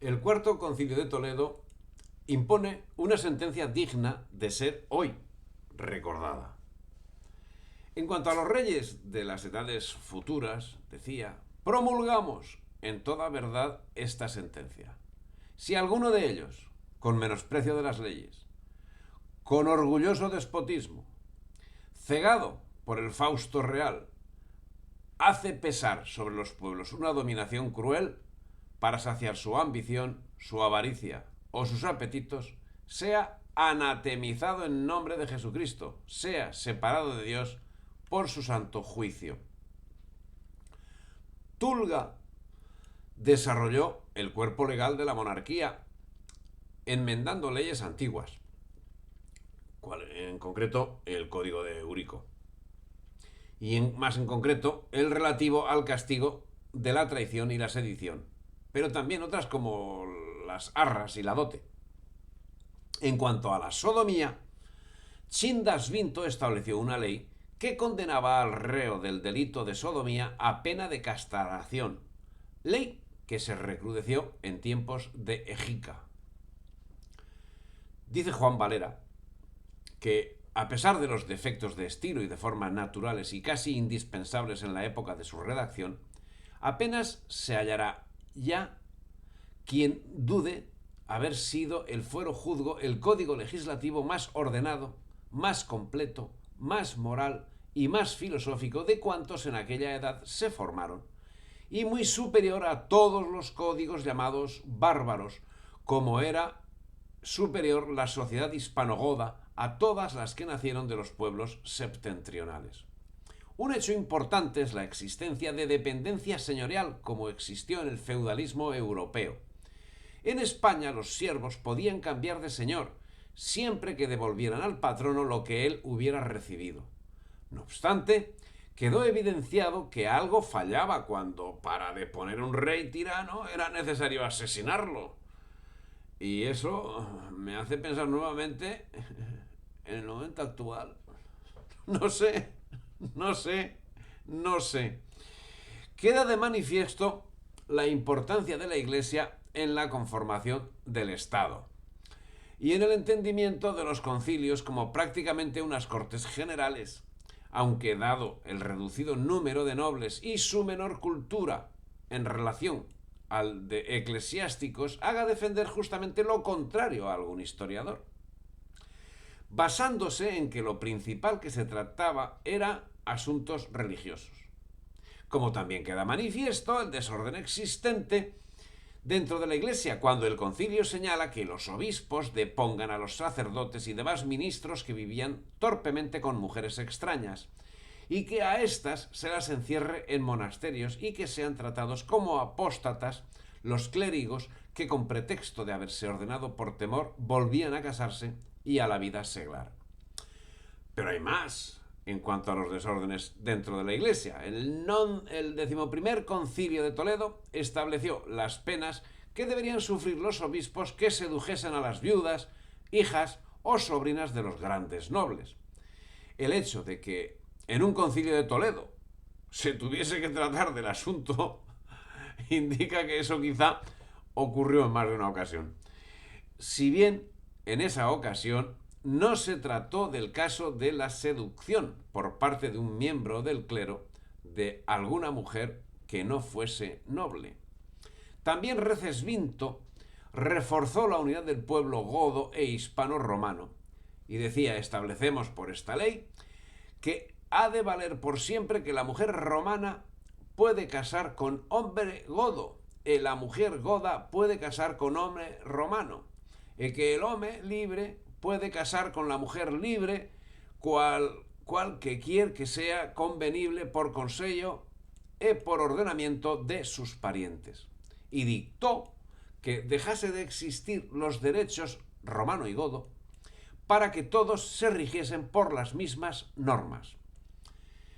El Cuarto Concilio de Toledo impone una sentencia digna de ser hoy recordada. En cuanto a los reyes de las edades futuras, decía, promulgamos en toda verdad esta sentencia. Si alguno de ellos, con menosprecio de las leyes, con orgulloso despotismo, cegado por el fausto real, hace pesar sobre los pueblos una dominación cruel para saciar su ambición, su avaricia o sus apetitos, sea anatemizado en nombre de Jesucristo, sea separado de Dios por su santo juicio. Tulga desarrolló el cuerpo legal de la monarquía, enmendando leyes antiguas, en concreto el Código de Eurico, y más en concreto el relativo al castigo de la traición y la sedición, pero también otras como las arras y la dote. En cuanto a la sodomía, Chindas Vinto estableció una ley que condenaba al reo del delito de sodomía a pena de castración, ley que se recrudeció en tiempos de Egica. Dice Juan Valera que, a pesar de los defectos de estilo y de forma naturales y casi indispensables en la época de su redacción, apenas se hallará ya quien dude haber sido el fuero juzgo el código legislativo más ordenado, más completo, más moral y más filosófico de cuantos en aquella edad se formaron, y muy superior a todos los códigos llamados bárbaros, como era superior la sociedad hispanogoda a todas las que nacieron de los pueblos septentrionales. Un hecho importante es la existencia de dependencia señorial, como existió en el feudalismo europeo. En España los siervos podían cambiar de señor, siempre que devolvieran al patrono lo que él hubiera recibido. No obstante, quedó evidenciado que algo fallaba cuando, para deponer un rey tirano, era necesario asesinarlo. Y eso me hace pensar nuevamente en el momento actual. No sé, no sé, no sé. Queda de manifiesto la importancia de la Iglesia en la conformación del Estado y en el entendimiento de los concilios como prácticamente unas cortes generales, aunque dado el reducido número de nobles y su menor cultura en relación al de eclesiásticos, haga defender justamente lo contrario a algún historiador, basándose en que lo principal que se trataba era asuntos religiosos. Como también queda manifiesto el desorden existente dentro de la Iglesia, cuando el concilio señala que los obispos depongan a los sacerdotes y demás ministros que vivían torpemente con mujeres extrañas, y que a éstas se las encierre en monasterios y que sean tratados como apóstatas los clérigos que, con pretexto de haberse ordenado por temor, volvían a casarse y a la vida seglar. Pero hay más en cuanto a los desórdenes dentro de la Iglesia. El 11º Concilio de Toledo estableció las penas que deberían sufrir los obispos que sedujesen a las viudas, hijas o sobrinas de los grandes nobles. El hecho de que en un concilio de Toledo se tuviese que tratar del asunto indica que eso quizá ocurrió en más de una ocasión. Si bien en esa ocasión no se trató del caso de la seducción por parte de un miembro del clero de alguna mujer que no fuese noble. También Recesvinto reforzó la unidad del pueblo godo e hispano-romano y decía: establecemos por esta ley que ha de valer por siempre que la mujer romana puede casar con hombre godo y la mujer goda puede casar con hombre romano, y que el hombre libre puede casar con la mujer libre cual que quier que sea convenible por consejo y por ordenamiento de sus parientes. Y dictó que dejase de existir los derechos romano y godo para que todos se rigiesen por las mismas normas.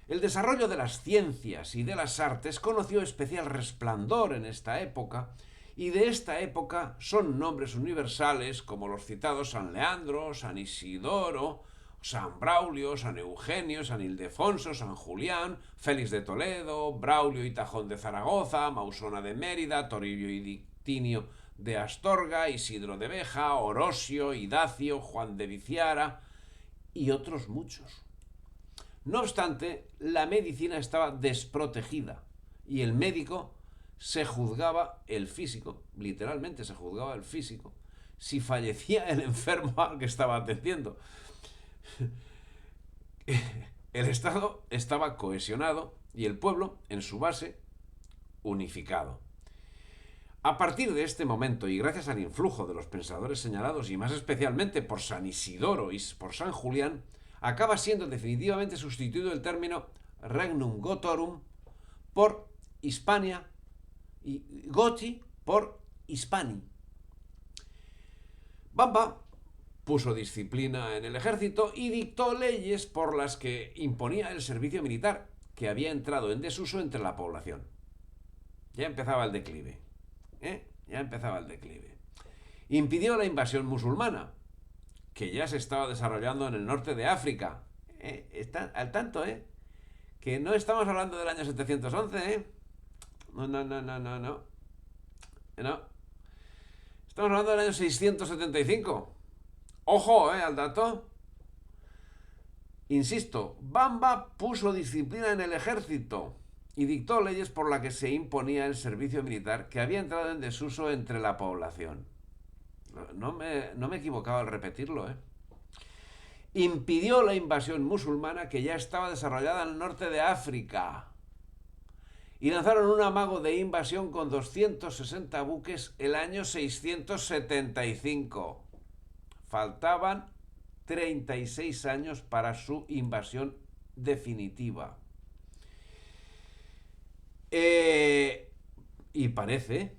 El desarrollo de las ciencias y de las artes conoció especial resplandor en esta época, y de esta época son nombres universales como los citados San Leandro, San Isidoro, San Braulio, San Eugenio, San Ildefonso, San Julián, Félix de Toledo, Braulio y Tajón de Zaragoza, Mausona de Mérida, Toribio y Dictinio de Astorga, Isidro de Beja, Orosio, Idacio, Juan de Viciara y otros muchos. No obstante, la medicina estaba desprotegida y el médico se juzgaba el físico, literalmente se juzgaba el físico, si fallecía el enfermo al que estaba atendiendo. El Estado estaba cohesionado y el pueblo, en su base, unificado. A partir de este momento, y gracias al influjo de los pensadores señalados, y más especialmente por San Isidoro y por San Julián, acaba siendo definitivamente sustituido el término Regnum Gotorum por Hispania y Goti por Hispani. Bamba puso disciplina en el ejército y dictó leyes por las que imponía el servicio militar, que había entrado en desuso entre la población. Ya empezaba el declive. Ya empezaba el declive. Impidió la invasión musulmana, que ya se estaba desarrollando en el norte de África. Están al tanto, que no estamos hablando del año 711, No. No. Estamos hablando del año 675. Ojo, al dato. Insisto, Bamba puso disciplina en el ejército y dictó leyes por las que se imponía el servicio militar, que había entrado en desuso entre la población. No me equivocaba al repetirlo, Impidió la invasión musulmana, que ya estaba desarrollada en el norte de África. Y lanzaron un amago de invasión con 260 buques el año 675. Faltaban 36 años para su invasión definitiva. Y parece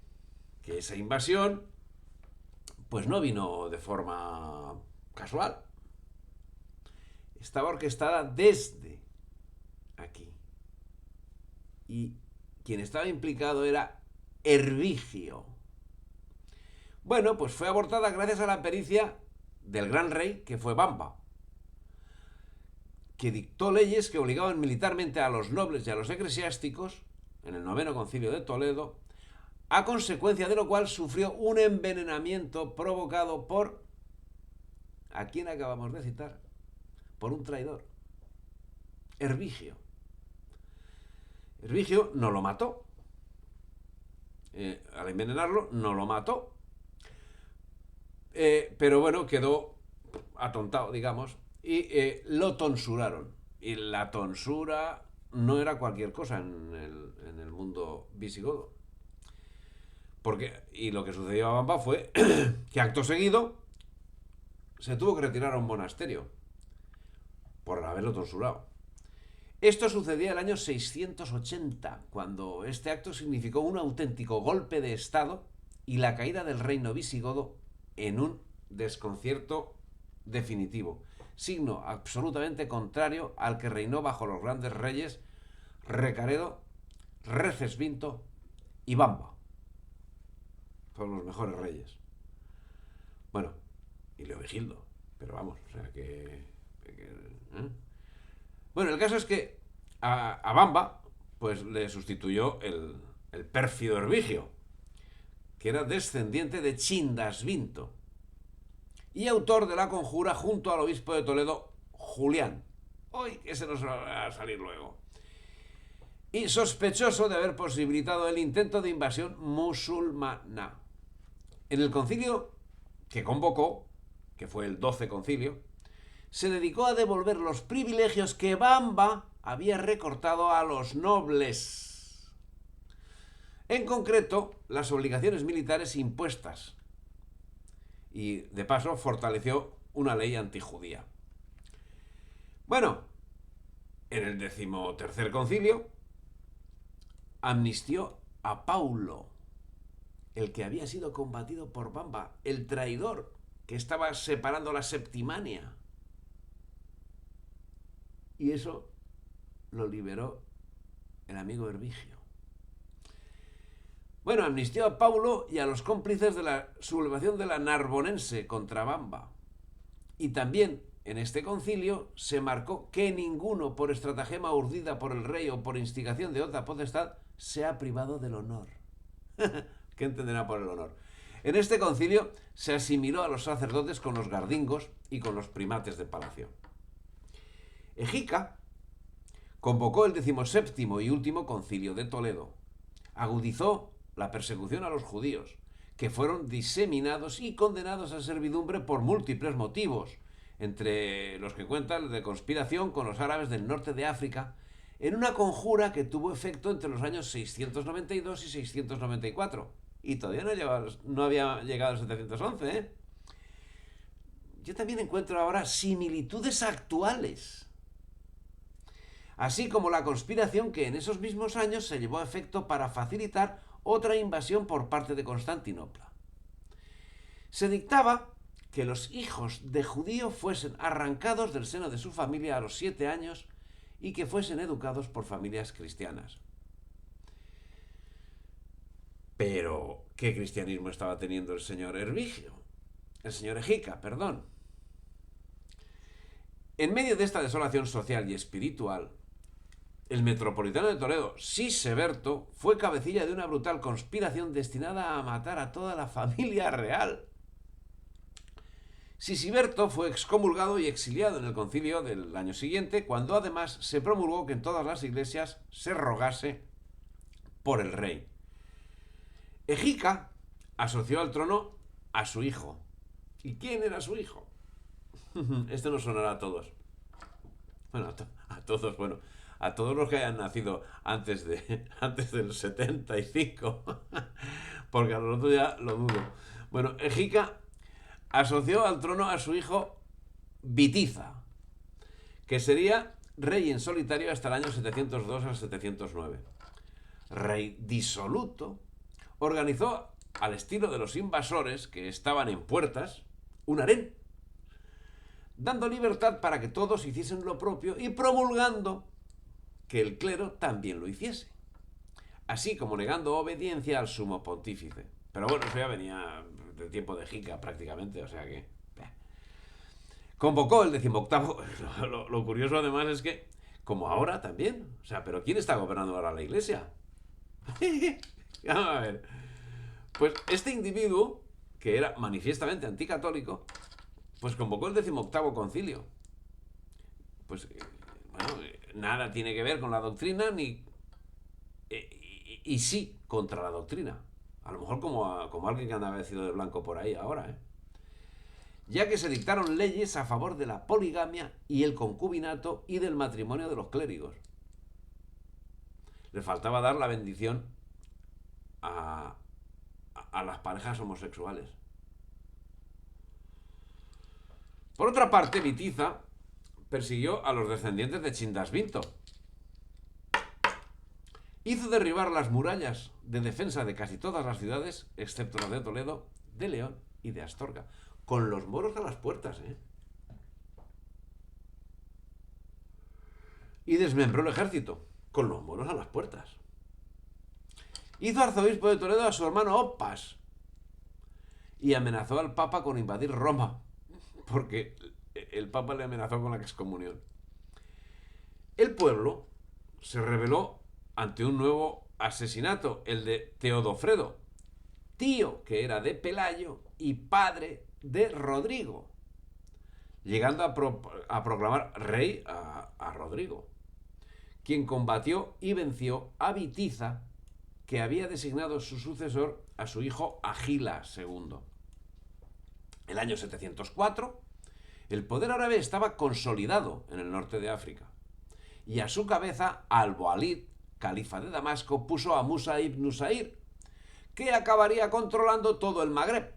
que esa invasión pues no vino de forma casual. Estaba orquestada desde aquí. Y quien estaba implicado era Hervigio. Bueno, pues fue abortada gracias a la pericia del gran rey, que fue Bamba, que dictó leyes que obligaban militarmente a los nobles y a los eclesiásticos, en el 9º Concilio de Toledo, a consecuencia de lo cual sufrió un envenenamiento provocado por, ¿a quién acabamos de citar? Por un traidor, Hervigio. Hervigio no lo mató. Al envenenarlo, no lo mató. Pero bueno, quedó atontado, digamos, y lo tonsuraron. Y la tonsura no era cualquier cosa en el mundo visigodo. Y lo que sucedió a Bamba fue que acto seguido se tuvo que retirar a un monasterio por haberlo tonsurado. Esto sucedía el año 680, cuando este acto significó un auténtico golpe de estado y la caída del reino visigodo en un desconcierto definitivo, signo absolutamente contrario al que reinó bajo los grandes reyes Recaredo, Recesvinto y Bamba. Fueron los mejores reyes. Bueno, y Leovigildo, pero vamos, o sea que Bueno, el caso es que a Bamba pues le sustituyó el pérfido Hervigio, que era descendiente de Chindasvinto y autor de la conjura junto al obispo de Toledo, Julián. Hoy que se nos va a salir luego. Y sospechoso de haber posibilitado el intento de invasión musulmana. En el concilio que convocó, que fue el 12 concilio, se dedicó a devolver los privilegios que Bamba había recortado a los nobles. En concreto, las obligaciones militares impuestas. Y, de paso, fortaleció una ley antijudía. Bueno, en el 13º concilio, amnistió a Paulo, el que había sido combatido por Bamba, el traidor que estaba separando la Septimania. Y eso lo liberó el amigo Hervigio. Bueno, amnistió a Paulo y a los cómplices de la sublevación de la Narbonense contra Bamba. Y también en este concilio se marcó que ninguno, por estratagema urdida por el rey o por instigación de otra potestad, sea privado del honor. ¿Qué entenderá por el honor? En este concilio se asimiló a los sacerdotes con los gardingos y con los primates de palacio. Egica convocó el 17º y último concilio de Toledo. Agudizó la persecución a los judíos, que fueron diseminados y condenados a servidumbre por múltiples motivos, entre los que cuentan de conspiración con los árabes del norte de África, en una conjura que tuvo efecto entre los años 692 y 694. Y todavía no había llegado al 711, ¿eh? Yo también encuentro ahora similitudes actuales, así como la conspiración que en esos mismos años se llevó a efecto para facilitar otra invasión por parte de Constantinopla. Se dictaba que los hijos de judío fuesen arrancados del seno de su familia a los 7 años y que fuesen educados por familias cristianas. Pero, ¿qué cristianismo estaba teniendo el señor Egica, perdón? En medio de esta desolación social y espiritual, el metropolitano de Toledo, Siseberto, fue cabecilla de una brutal conspiración destinada a matar a toda la familia real. Siseberto fue excomulgado y exiliado en el concilio del año siguiente, cuando además se promulgó que en todas las iglesias se rogase por el rey. Egica asoció al trono a su hijo. ¿Y quién era su hijo? Esto nos sonará a todos. Bueno, a todos los que hayan nacido antes del 75. Porque a los otros ya lo dudo. Bueno, Egica asoció al trono a su hijo Bitiza, que sería rey en solitario hasta el año 702 al 709. Rey disoluto, organizó, al estilo de los invasores que estaban en puertas, un harén, dando libertad para que todos hiciesen lo propio y promulgando que el clero también lo hiciese, así como negando obediencia al sumo pontífice. Pero bueno, eso ya venía del tiempo de Egica prácticamente, o sea que... Convocó el 18º. Lo curioso además es que, como ahora también, o sea, ¿pero quién está gobernando ahora la iglesia? Vamos a ver. Pues este individuo, que era manifiestamente anticatólico, pues convocó el 18º concilio. Pues, bueno, nada tiene que ver con la doctrina, ni... y sí contra la doctrina. A lo mejor como alguien que anda vestido de blanco por ahí ahora, ¿eh? Ya que se dictaron leyes a favor de la poligamia y el concubinato y del matrimonio de los clérigos. Le faltaba dar la bendición a las parejas homosexuales. Por otra parte, Bitiza persiguió a los descendientes de Chindasvinto. Hizo derribar las murallas de defensa de casi todas las ciudades, excepto las de Toledo, de León y de Astorga, con los moros a las puertas, ¿eh? Y desmembró el ejército, con los moros a las puertas. Hizo arzobispo de Toledo a su hermano Oppas y amenazó al Papa con invadir Roma, porque el Papa le amenazó con la excomunión. El pueblo se rebeló ante un nuevo asesinato, el de Teodofredo, tío que era de Pelayo y padre de Rodrigo, llegando a proclamar rey a Rodrigo, quien combatió y venció a Bitiza, que había designado su sucesor a su hijo Agila II. El año 704, el poder árabe estaba consolidado en el norte de África, y a su cabeza Al-Walid, califa de Damasco, puso a Musa ibn Nusair, que acabaría controlando todo el Magreb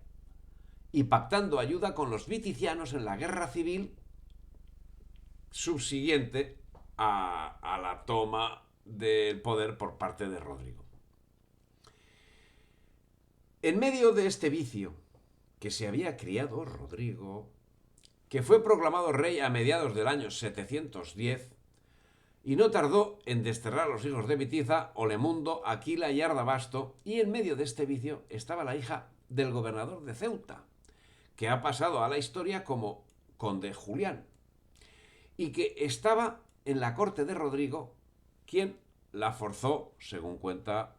y pactando ayuda con los viticianos en la guerra civil subsiguiente a la toma del poder por parte de Rodrigo. En medio de este vicio que se había criado Rodrigo, que fue proclamado rey a mediados del año 710, y no tardó en desterrar a los hijos de Bitiza, Olemundo, Aquila y Ardabasto, y en medio de este vicio estaba la hija del gobernador de Ceuta, que ha pasado a la historia como conde Julián, y que estaba en la corte de Rodrigo, quien la forzó, según cuenta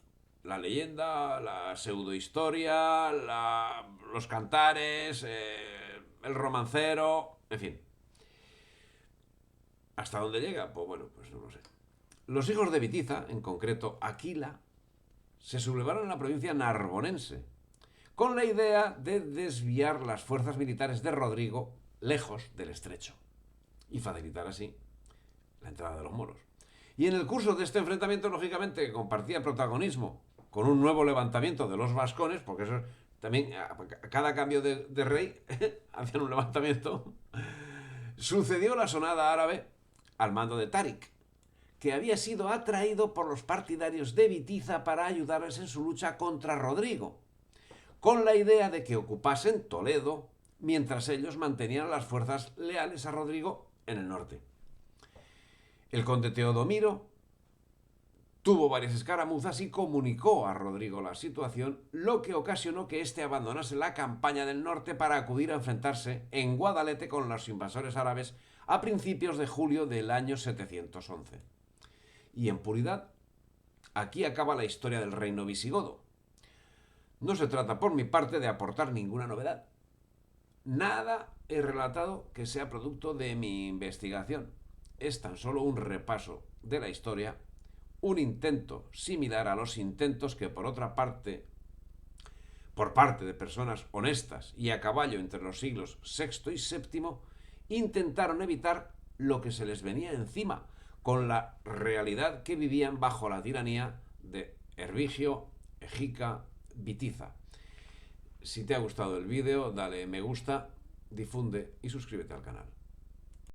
la leyenda, la pseudohistoria, los cantares, el romancero, en fin. ¿Hasta dónde llega? Pues bueno, pues no lo sé. Los hijos de Bitiza, en concreto Aquila, se sublevaron en la provincia narbonense, con la idea de desviar las fuerzas militares de Rodrigo lejos del estrecho y facilitar así la entrada de los moros. Y en el curso de este enfrentamiento, lógicamente, compartía protagonismo con un nuevo levantamiento de los vascones, porque eso también, a cada cambio de rey, hacían un levantamiento. Sucedió la sonada árabe al mando de Tarik, que había sido atraído por los partidarios de Bitiza para ayudarles en su lucha contra Rodrigo, con la idea de que ocupasen Toledo mientras ellos mantenían las fuerzas leales a Rodrigo en el norte. El conde Teodomiro tuvo varias escaramuzas y comunicó a Rodrigo la situación, lo que ocasionó que éste abandonase la campaña del norte para acudir a enfrentarse en Guadalete con los invasores árabes a principios de julio del año 711. Y en puridad, aquí acaba la historia del reino visigodo. No se trata por mi parte de aportar ninguna novedad. Nada he relatado que sea producto de mi investigación. Es tan solo un repaso de la historia, un intento similar a los intentos que por parte de personas honestas y a caballo entre los siglos VI y VII, intentaron evitar lo que se les venía encima, con la realidad que vivían bajo la tiranía de Hervigio, Egica, Bitiza. Si te ha gustado el vídeo, dale me gusta, difunde y suscríbete al canal.